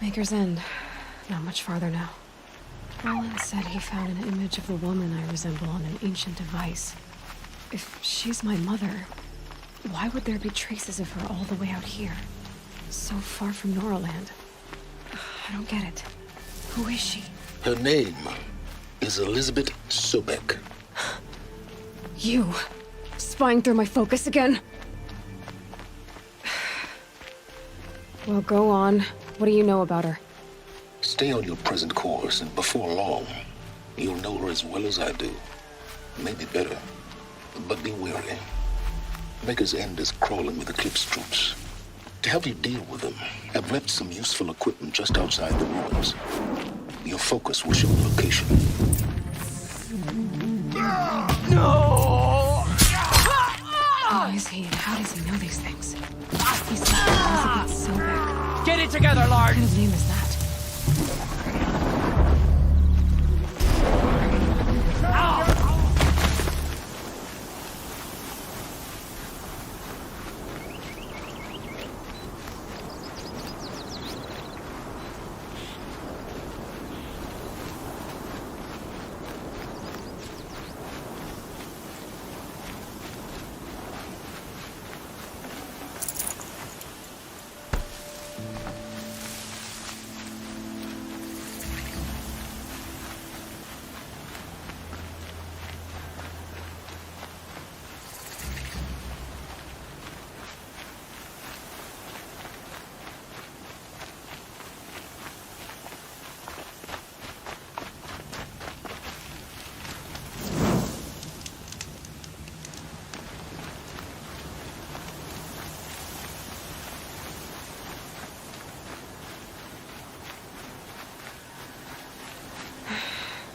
Maker's End. Not much farther now. Roland said he found an image of the woman I resemble on an ancient device. If she's my mother, why would there be traces of her all the way out here? So far from Noraland. I don't get it. Who is she? Her name is Elizabeth Sobek. You! Spying through my focus again? Well, go on. What do you know about her? Stay on your present course, and before long, you'll know her as well as I do. Maybe better. But be wary. Maker's End is crawling with Eclipse troops. To help you deal with them, I've left some useful equipment just outside the ruins. Your focus will show the location. No! Who is he and how does he know these things? He said Elizabeth Sobek. Get it together, Lard! What kind of name is that?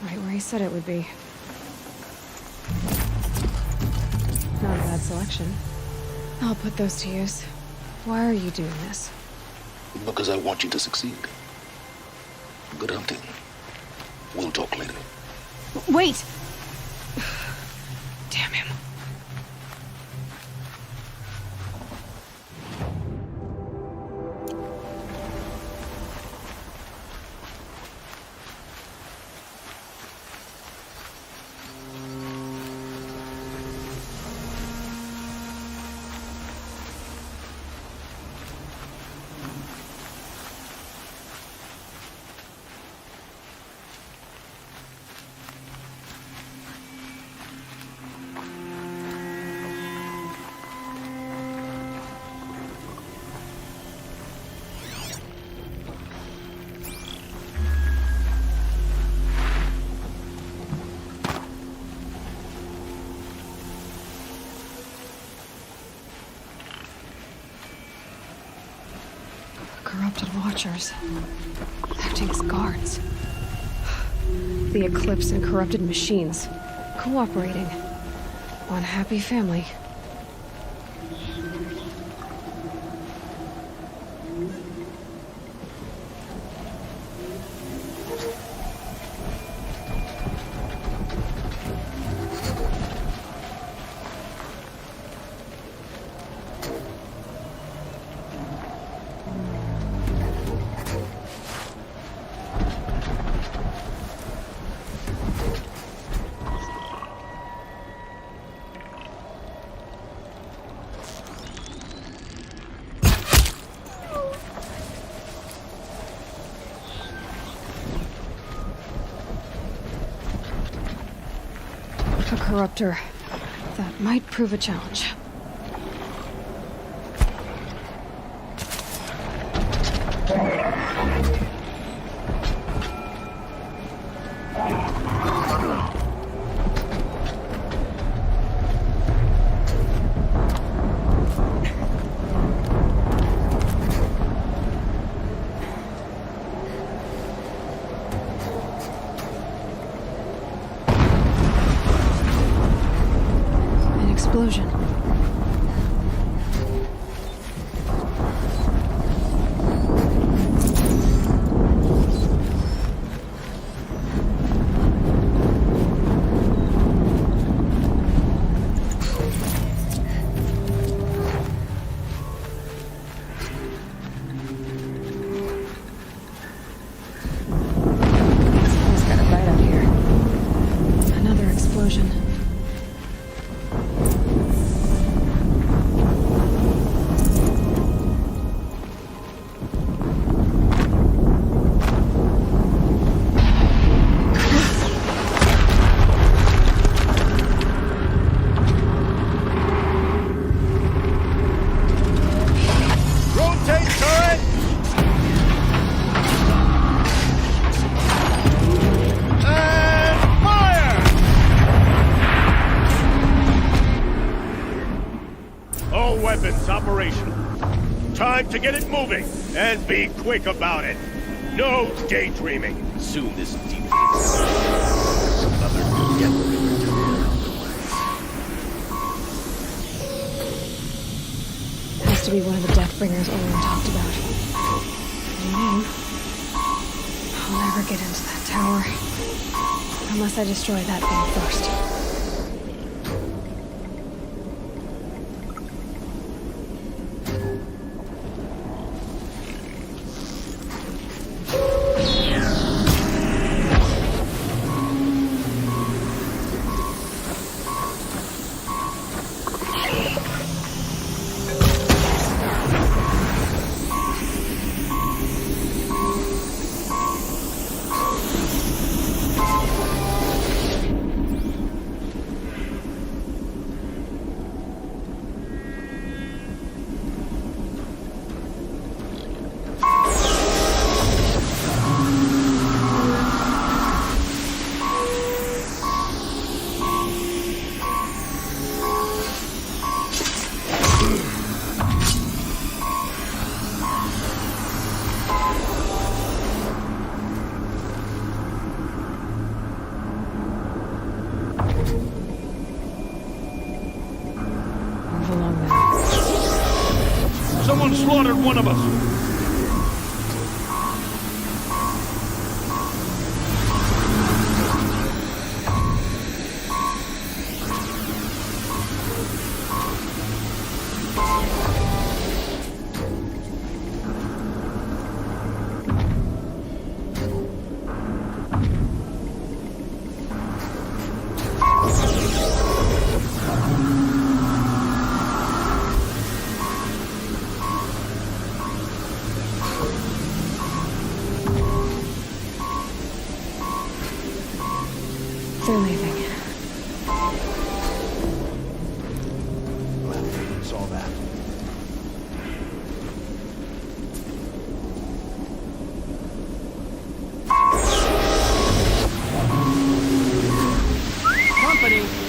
Right where he said it would be. Not a bad selection. I'll put those to use. Why are you doing this? Because I want you to succeed. Good hunting. We'll talk later. Wait! Damn him. Corrupted Watchers. Acting as guards. The Eclipse and corrupted machines. Cooperating. One happy family. A corruptor. That might prove a challenge. An explosion. it's operational. Time to get it moving, and be quick about it. No daydreaming. Soon this deep another generator to Has to be one of the Deathbringers Olin talked about. Name. I'll never get into that tower. Unless I destroy that thing first. Move along then. Someone slaughtered one of us. They're leaving. well, saw that. Company.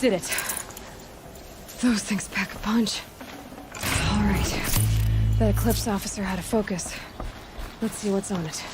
Did it. Those things pack a punch. All right. That Eclipse officer had a focus. Let's see what's on it.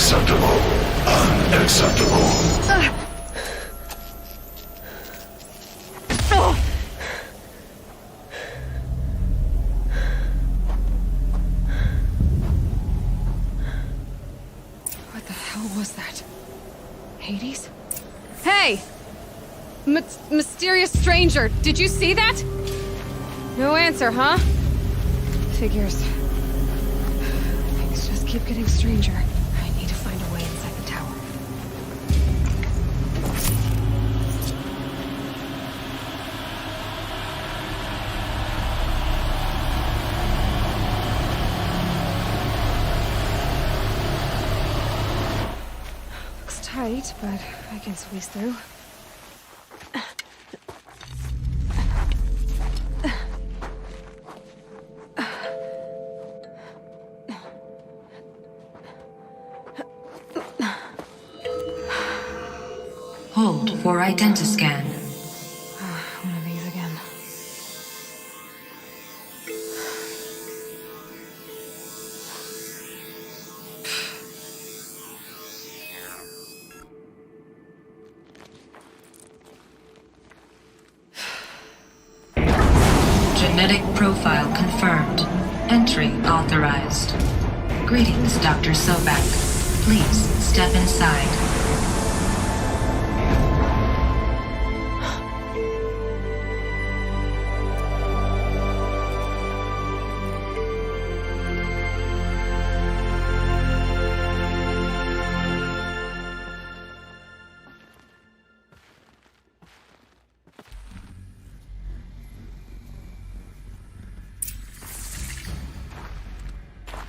Unacceptable. Unacceptable. What the hell was that? Hades? Hey! Mysterious stranger, did you see that? No answer, huh? Figures. Things just keep getting stranger. I need to find a way inside the tower. Looks tight, but I can squeeze through. Hold for identiscan. One of these again. Genetic profile confirmed. Entry authorized. Greetings, Dr. Sobek. Please step inside.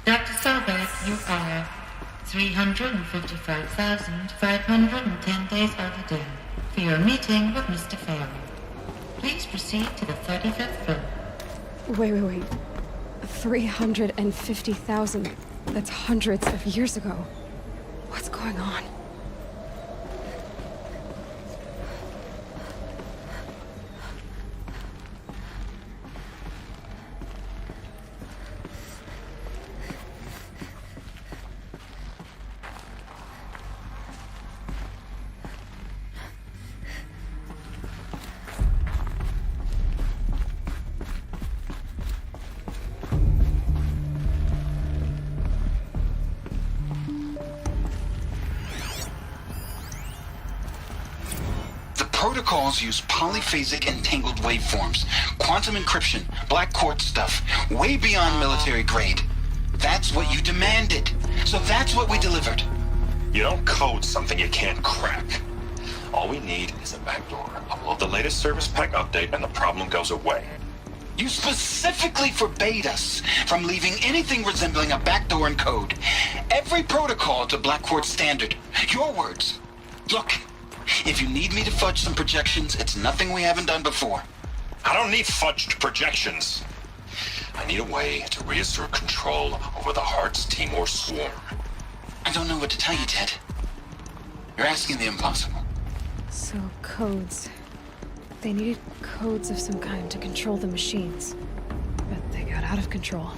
Dr. Sobek, you are 355,510 days overdue for your meeting with Mr. Farrell. Please proceed to the 35th floor. Wait. 350,000. That's hundreds of years ago. What's going on? Protocols use polyphasic entangled waveforms, quantum encryption, black quartz stuff, way beyond military grade. That's what you demanded. So that's what we delivered. You don't code something you can't crack. All we need is a backdoor. Upload the latest service pack update and the problem goes away. You specifically forbade us from leaving anything resembling a backdoor in code. Every protocol to Black Quartz standard. Your words. Look, if you need me to fudge some projections, it's nothing we haven't done before. I don't need fudged projections. I need a way to reassert control over the Heart's Timor swarm. I don't know what to tell you, Ted. You're asking the impossible. So, codes. They needed codes of some kind to control the machines. But they got out of control.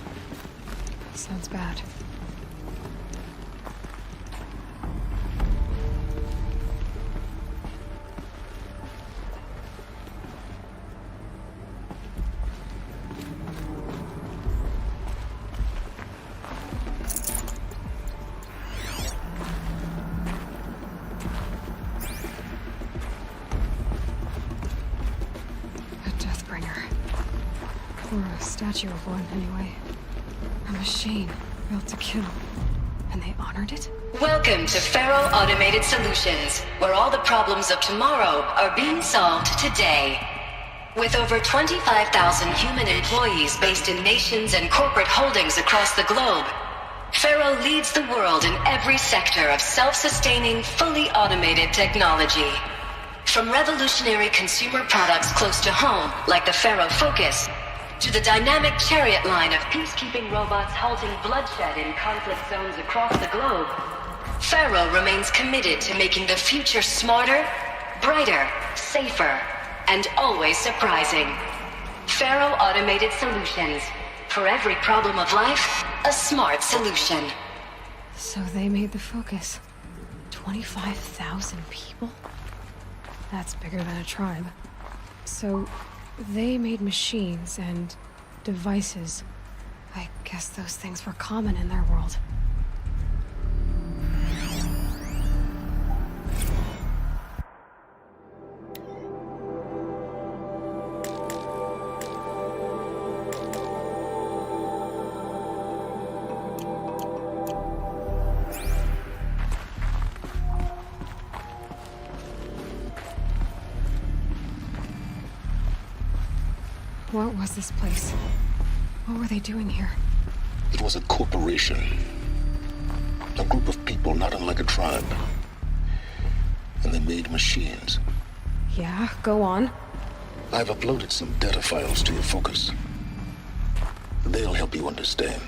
Sounds bad. Or a statue of one, anyway. A machine built to kill. And they honored it? Welcome to Faro Automated Solutions, where all the problems of tomorrow are being solved today. With over 25,000 human employees based in nations and corporate holdings across the globe, Faro leads the world in every sector of self-sustaining, fully automated technology. From revolutionary consumer products close to home, like the Faro Focus, to the dynamic Chariot line of peacekeeping robots halting bloodshed in conflict zones across the globe, Faro remains committed to making the future smarter, brighter, safer, and always surprising. Faro Automated Solutions. For every problem of life, a smart solution. So they made the Focus. 25,000 people? That's bigger than a tribe. So they made machines and devices. I guess those things were common in their world. What was this place? What were they doing here? It was a corporation. A group of people not unlike a tribe. And they made machines. Yeah, go on. I've uploaded some data files to your Focus. They'll help you understand.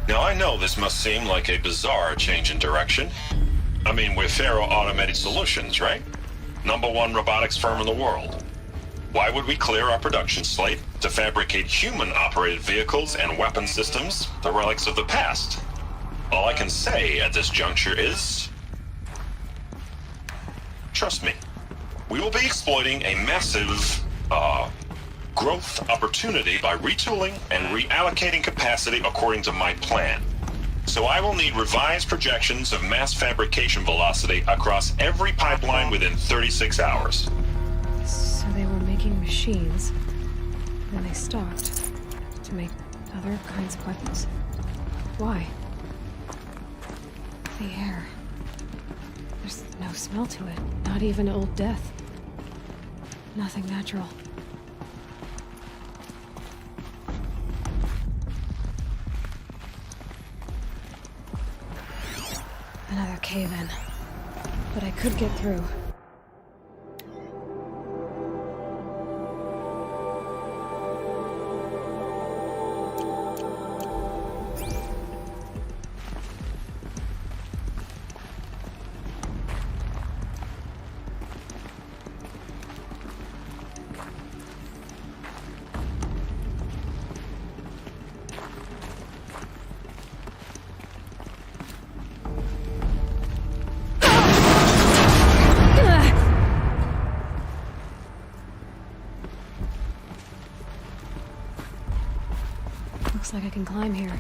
Now, I know this must seem like a bizarre change in direction. I mean, we're Faro Automated Solutions, right? #1 robotics firm in the world. Why would we clear our production slate to fabricate human-operated vehicles and weapon systems, the relics of the past? All I can say at this juncture is... trust me. We will be exploiting a massive, growth opportunity by retooling and reallocating capacity according to my plan. So I will need revised projections of mass fabrication velocity across every pipeline within 36 hours. So they were making machines. Then they stopped to make other kinds of weapons. Why? The air. There's no smell to it. Not even Old Death. Nothing natural. Another cave-in. But I could get through. Looks like I can climb here.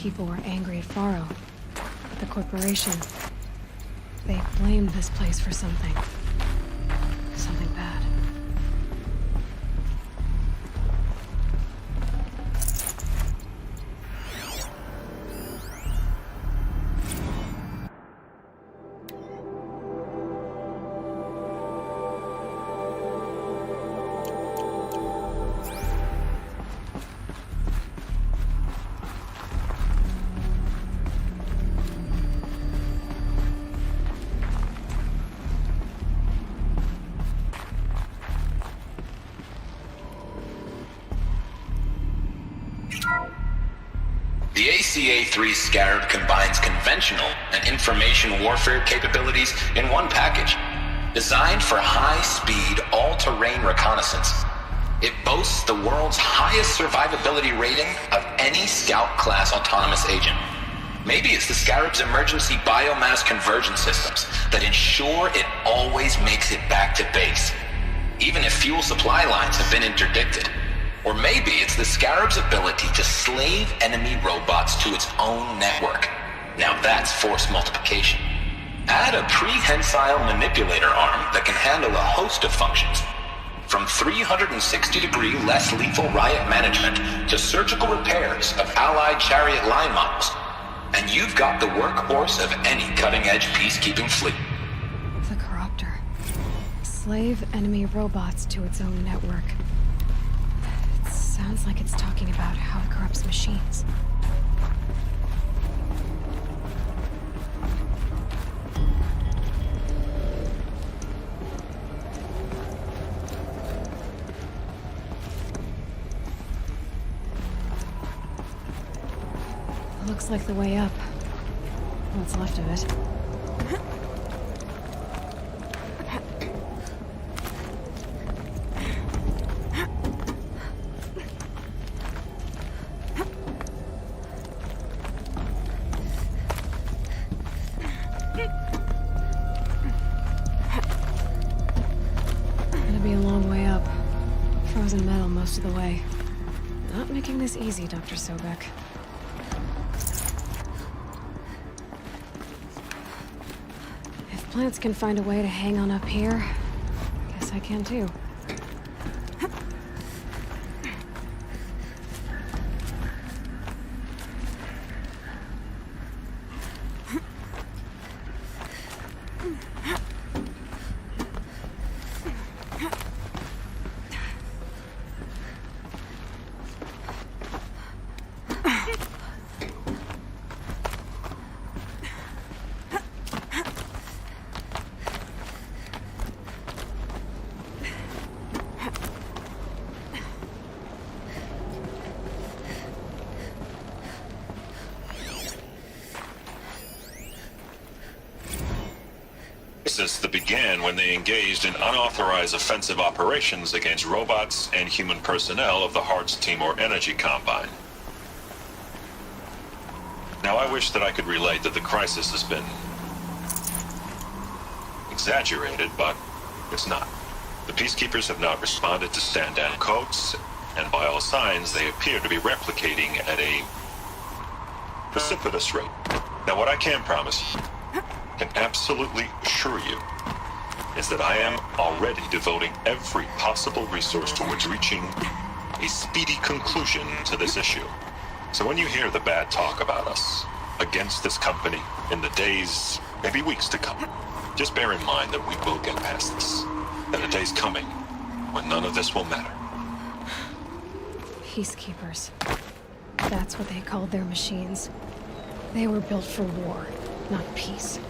people were angry at Faro. But the corporation, they blamed this place for something. Something bad. The ACA-3 Scarab combines conventional and information warfare capabilities in one package. Designed for high-speed, all-terrain reconnaissance, it boasts the world's highest survivability rating of any Scout-class autonomous agent. Maybe it's the Scarab's emergency biomass conversion systems that ensure it always makes it back to base, even if fuel supply lines have been interdicted. Or maybe it's the Scarab's ability to slave enemy robots to its own network. Now that's force multiplication. Add a prehensile manipulator arm that can handle a host of functions, from 360-degree less lethal riot management to surgical repairs of Allied chariot line models. And you've got the workhorse of any cutting-edge peacekeeping fleet. The Corruptor. Slave enemy robots to its own network. Sounds like it's talking about how it corrupts machines. Looks like the way up. What's left of it. Frozen metal most of the way. Not making this easy, Dr. Sobek. If plants can find a way to hang on up here, guess I can too. That began when they engaged in unauthorized offensive operations against robots and human personnel of the Hearts Timor Energy Combine. Now, I wish that I could relate that the crisis has been exaggerated, but it's not. The peacekeepers have not responded to stand-down codes, and by all signs, they appear to be replicating at a precipitous rate. Now, what I can promise, can absolutely assure you, is that I am already devoting every possible resource towards reaching a speedy conclusion to this issue. So when you hear the bad talk about us against this company in the days, maybe weeks to come, just bear in mind that we will get past this. And a day's coming when none of this will matter. Peacekeepers. That's what they called their machines. They were built for war, not peace.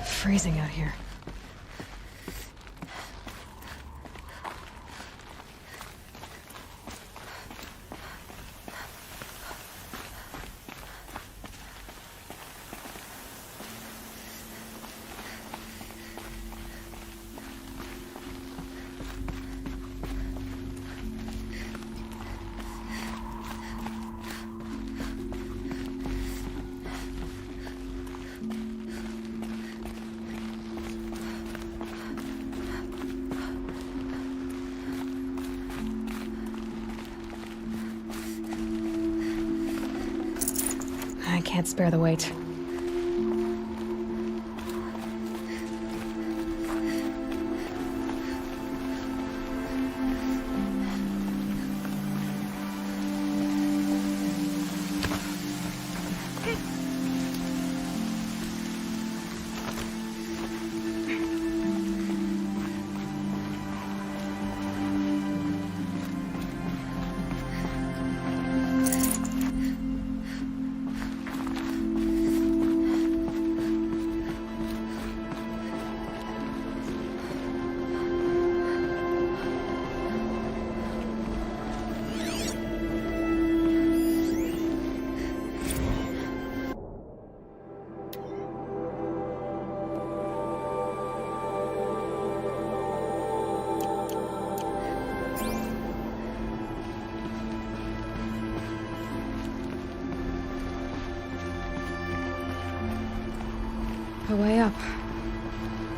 Freezing out here. I can't spare the weight. A way up.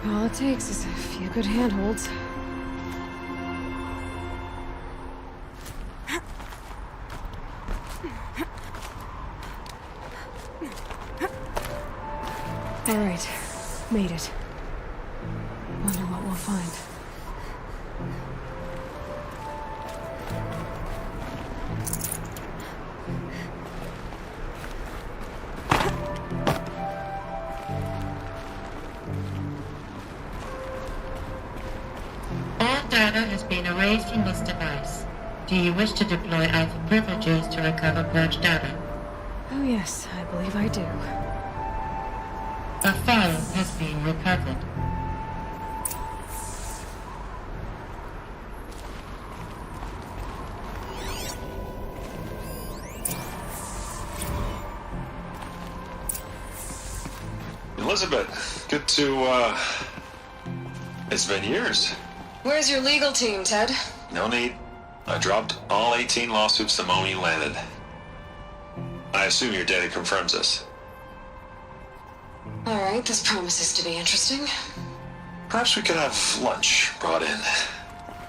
All it takes is a few good handholds. All right, made it. Wonder what we'll find. All data has been erased from this device. Do you wish to deploy Alpha privileges to recover purged data? Oh yes, I believe I do. A file has been recovered. Elizabeth, good to, It's been years. Where's your legal team, Ted? No need. I dropped all 18 lawsuits the moment you landed. I assume your data confirms this. All right, this promises to be interesting. Perhaps we could have lunch brought in.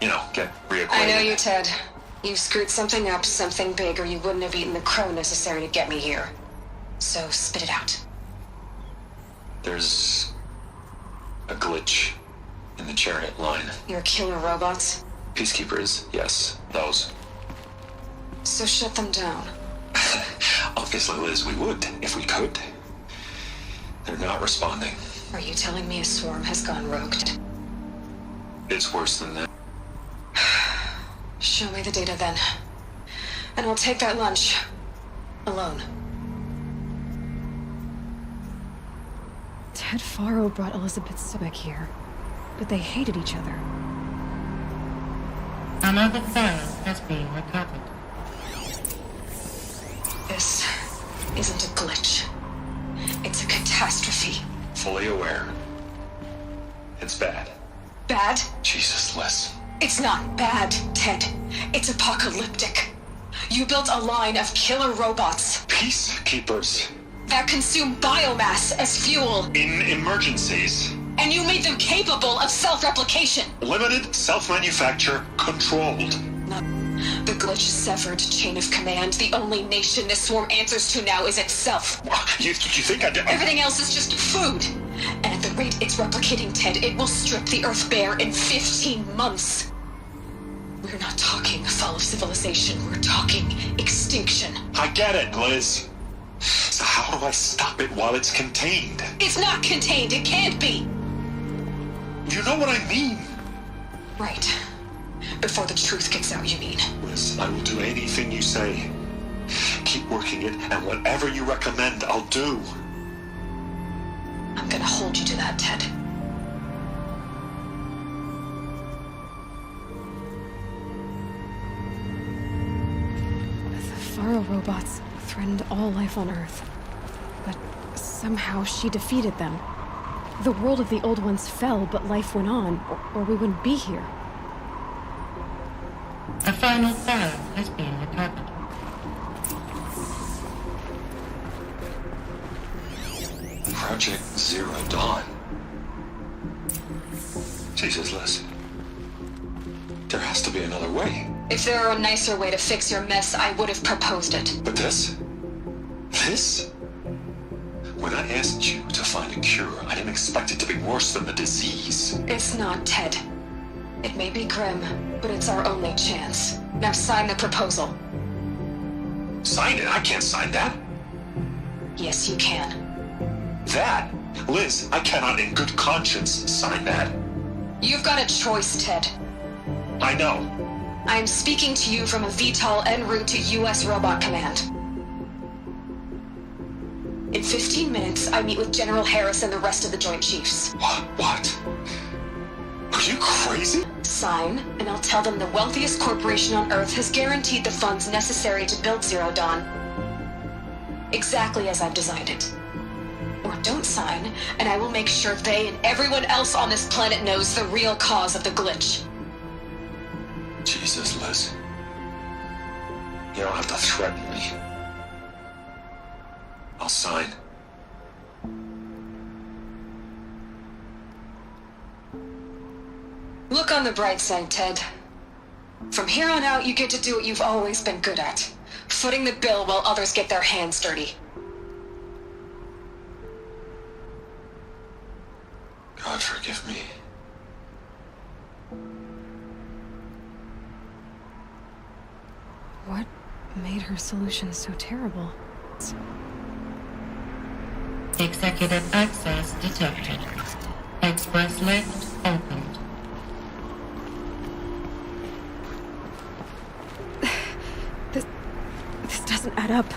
You know, get reacquainted. I know you, Ted. You've screwed something up, something big, or you wouldn't have eaten the crow necessary to get me here. So spit it out. There's a glitch in the chariot line. Your killer robots? Peacekeepers, yes, those. So shut them down. Obviously, Liz, we would, if we could. They're not responding. Are you telling me a swarm has gone rogue? It's worse than that. Show me the data then. And I'll take that lunch. Alone. Ted Faro brought Elizabeth Sobek here, but they hated each other. Another file has been recovered. This isn't a glitch. It's a catastrophe. Fully aware. It's bad. Bad? Jesus, Liz. It's not bad, Ted. It's apocalyptic. You built a line of killer robots Peacekeepers. that consume biomass as fuel, In emergencies. and you made them capable of self-replication. Limited, self-manufacture, controlled. The glitch severed chain of command. The only nation this swarm answers to now is itself. You think I did? Everything else is just food. And at the rate it's replicating, Ted, it will strip the Earth bare in 15 months. We're not talking fall of civilization. We're talking extinction. I get it, Liz. So how do I stop it while it's contained? It's not contained. It can't be. You know what I mean? Right. Before the truth gets out, you mean? Liz, I will do anything you say. Keep working it, and whatever you recommend, I'll do. I'm gonna hold you to that, Ted. The Faro robots threatened all life on Earth. But somehow she defeated them. The world of the old ones fell, but life went on, or we wouldn't be here. A final Pharaoh has been recovered. Project Zero Dawn. Jesus, Liz. There has to be another way. If there were a nicer way to fix your mess, I would have proposed it. But this? This? When I asked you to find a cure, I didn't expect it to be worse than the disease. It's not, Ted. It may be grim, but it's our only chance. Now sign the proposal. Sign it? I can't sign that. Yes, you can. That? Liz, I cannot in good conscience sign that. You've got a choice, Ted. I know. I am speaking to you from a VTOL en route to U.S. Robot Command. In 15 minutes, I meet with General Harris and the rest of the Joint Chiefs. What? Are you crazy? Sign, and I'll tell them the wealthiest corporation on Earth has guaranteed the funds necessary to build Zero Dawn. Exactly as I've designed it. Or don't sign, and I will make sure they and everyone else on this planet knows the real cause of the glitch. Jesus, Liz. You don't have to threaten me. I'll sign. Look on the bright side, Ted. From here on out, you get to do what you've always been good at. Footing the bill while others get their hands dirty. God forgive me. What made her solution so terrible? Executive access detected. Express lift opened. This doesn't add up.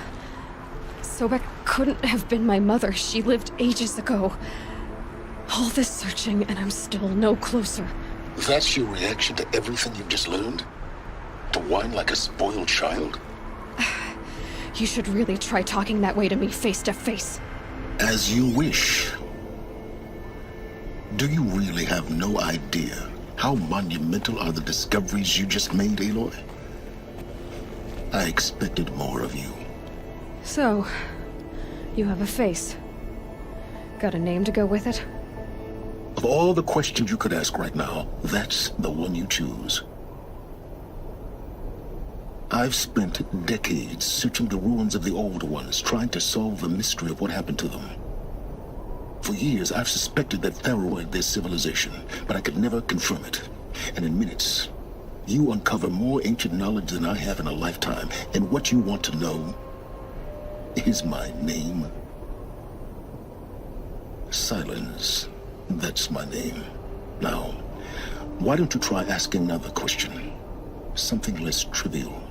Sobek couldn't have been my mother. She lived ages ago. All this searching, and I'm still no closer. That's your reaction to everything you've just learned? To whine like a spoiled child? You should really try talking that way to me face to face. As you wish. Do you really have no idea how monumental are the discoveries you just made, Aloy? I expected more of you. So, you have a face. Got a name to go with it? Of all the questions you could ask right now, that's the one you choose. I've spent decades searching the ruins of the old ones, trying to solve the mystery of what happened to them. For years, I've suspected that Thyroid their civilization, but I could never confirm it. And in minutes, you uncover more ancient knowledge than I have in a lifetime. And what you want to know is my name. Silence. That's my name. Now, why don't you try asking another question? Something less trivial.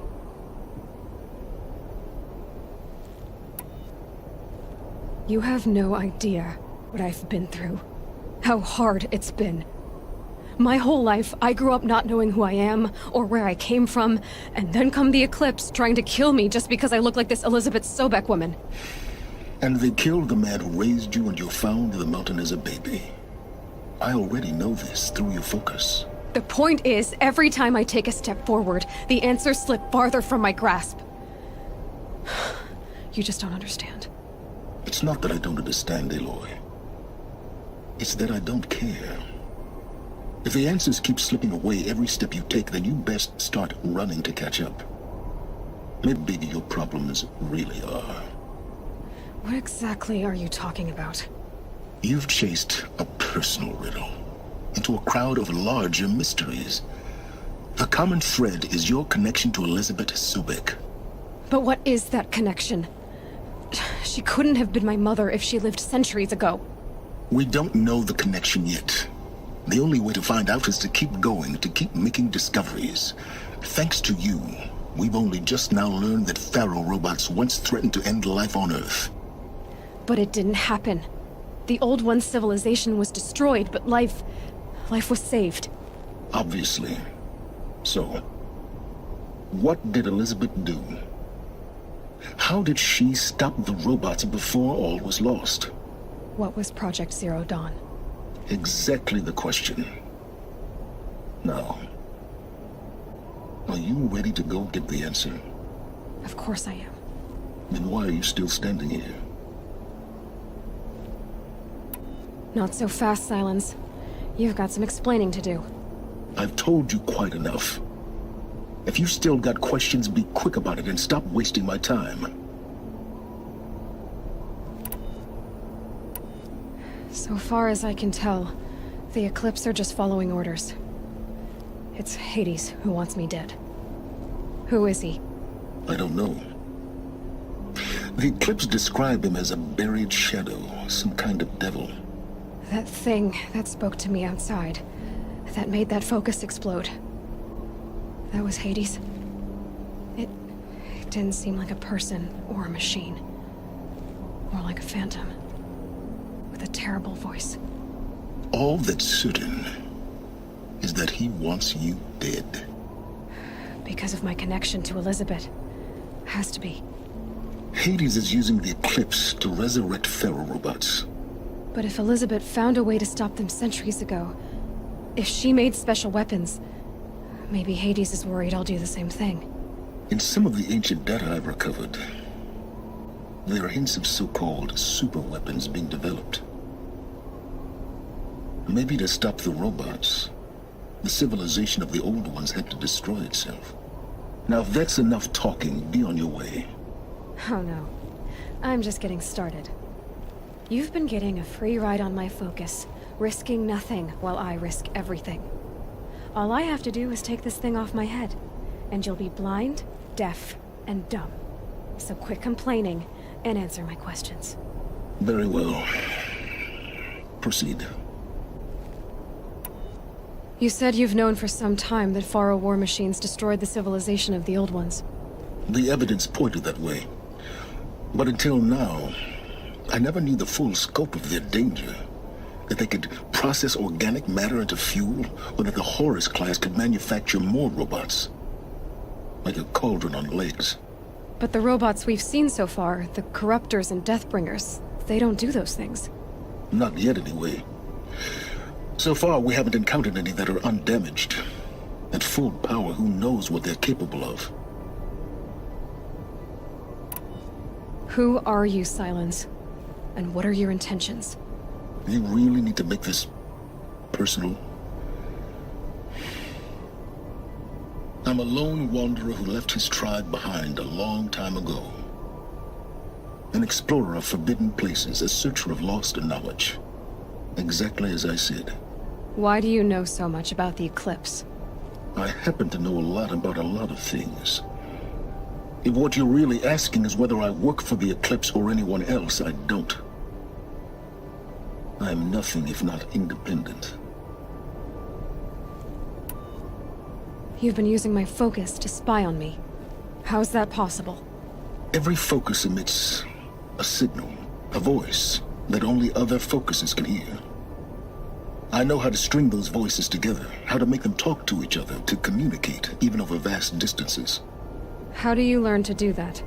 You have no idea what I've been through. How hard it's been. My whole life, I grew up not knowing who I am or where I came from, and then come the Eclipse trying to kill me just because I look like this Elizabeth Sobek woman. And they killed the man who raised you and you found the mountain as a baby. I already know this through your focus. The point is, every time I take a step forward, the answers slip farther from my grasp. You just don't understand. It's not that I don't understand, Aloy. It's that I don't care. If the answers keep slipping away every step you take, then you best start running to catch up. Maybe your problems really are. What exactly are you talking about? You've chased a personal riddle into a crowd of larger mysteries. The common thread is your connection to Elizabeth Sobek. But what is that connection? She couldn't have been my mother if she lived centuries ago. We don't know the connection yet. The only way to find out is to keep going, to keep making discoveries. Thanks to you, we've only just now learned that Pharaoh robots once threatened to end life on Earth. But it didn't happen. The Old One's civilization was destroyed, but life was saved. Obviously. So, what did Elizabeth do? How did she stop the robots before all was lost? What was Project Zero Dawn? Exactly the question. Now, are you ready to go get the answer? Of course I am. Then why are you still standing here? Not so fast, Silence. You've got some explaining to do. I've told you quite enough. If you still got questions, be quick about it and stop wasting my time. So far as I can tell, the Eclipse are just following orders. It's Hades who wants me dead. Who is he? I don't know. The Eclipse describe him as a buried shadow, some kind of devil. That thing that spoke to me outside, that made that focus explode. That was Hades. It didn't seem like a person or a machine. More like a phantom. With a terrible voice. All that's certain is that he wants you dead. Because of my connection to Elizabeth. Has to be. Hades is using the Eclipse to resurrect Pharaoh robots. But if Elizabeth found a way to stop them centuries ago, if she made special weapons, maybe Hades is worried I'll do the same thing. In some of the ancient data I've recovered, there are hints of so-called super weapons being developed. Maybe to stop the robots, the civilization of the Old Ones had to destroy itself. Now if that's enough talking, be on your way. Oh no. I'm just getting started. You've been getting a free ride on my focus, risking nothing while I risk everything. All I have to do is take this thing off my head, and you'll be blind, deaf, and dumb. So quit complaining and answer my questions. Very well. Proceed. You said you've known for some time that Pharaoh war machines destroyed the civilization of the Old Ones. The evidence pointed that way. But until now, I never knew the full scope of their danger. That they could process organic matter into fuel, or that the Horus class could manufacture more robots. Like a cauldron on legs. But the robots we've seen so far, the Corruptors and Deathbringers, they don't do those things. Not yet, anyway. So far, we haven't encountered any that are undamaged. At full power, who knows what they're capable of? Who are you, Silence? And what are your intentions? You really need to make this personal? I'm a lone wanderer who left his tribe behind a long time ago. An explorer of forbidden places, a searcher of lost knowledge. Exactly as I said. Why do you know so much about the Eclipse? I happen to know a lot about a lot of things. If what you're really asking is whether I work for the Eclipse or anyone else, I don't. I am nothing if not independent. You've been using my focus to spy on me. How's that possible? Every focus emits a signal, a voice, that only other focuses can hear. I know how to string those voices together, how to make them talk to each other, to communicate, even over vast distances. How do you learn to do that?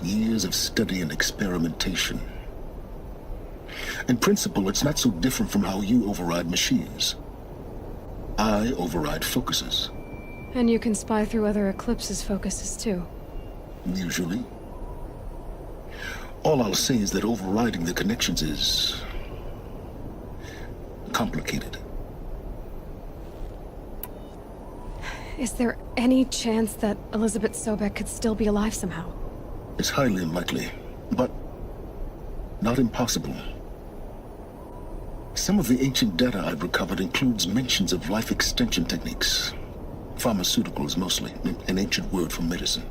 Years of study and experimentation. In principle, it's not so different from how you override machines. I override focuses. And you can spy through other Eclipse's focuses too. Usually. All I'll say is that overriding the connections is complicated. Is there any chance that Elizabeth Sobek could still be alive somehow? It's highly unlikely, but not impossible. Some of the ancient data I've recovered includes mentions of life extension techniques. Pharmaceuticals, mostly, an ancient word for medicine.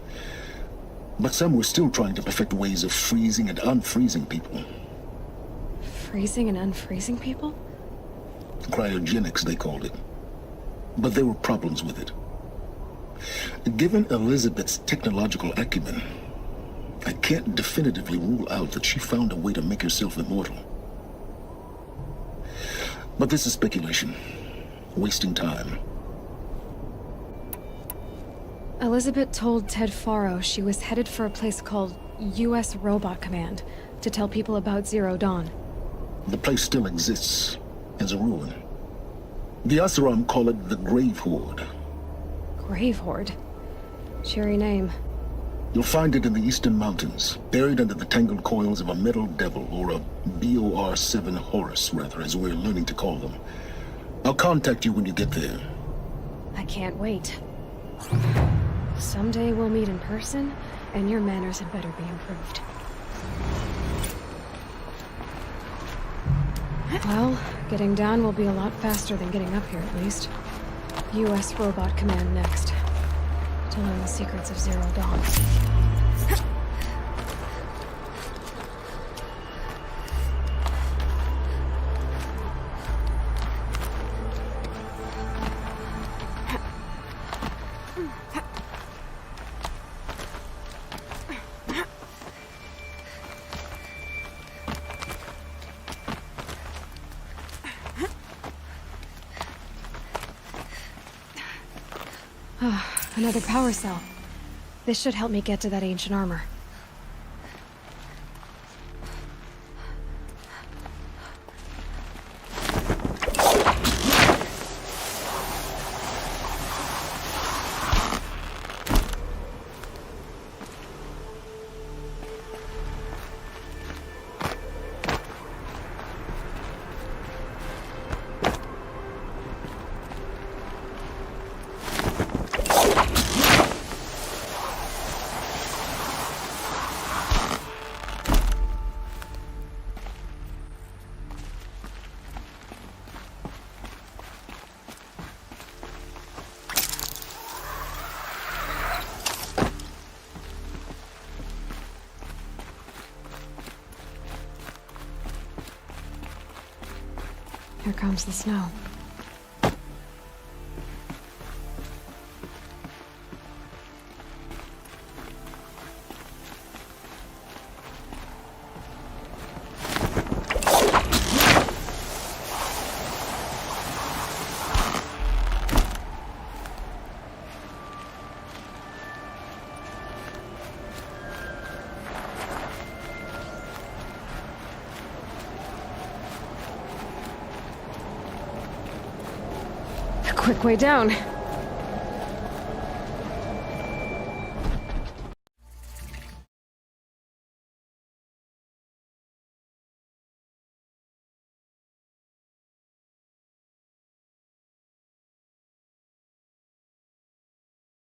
But some were still trying to perfect ways of freezing and unfreezing people. Freezing and unfreezing people? Cryogenics, they called it. But there were problems with it. Given Elizabeth's technological acumen, I can't definitively rule out that she found a way to make herself immortal. But this is speculation. Wasting time. Elizabeth told Ted Faro she was headed for a place called U.S. Robot Command to tell people about Zero Dawn. The place still exists as a ruin. The Oseram call it the Grave Horde. Grave Horde? Cheery name. You'll find it in the Eastern Mountains, buried under the tangled coils of a metal devil, or a BOR-7 Horus, rather, as we're learning to call them. I'll contact you when you get there. I can't wait. Someday we'll meet in person, and your manners had better be improved. Well, getting down will be a lot faster than getting up here, at least. U.S. Robot Command next. To learn the secrets of Zero Dawn. Another power cell. This should help me get to that ancient armor. Here comes the snow. Quick way down.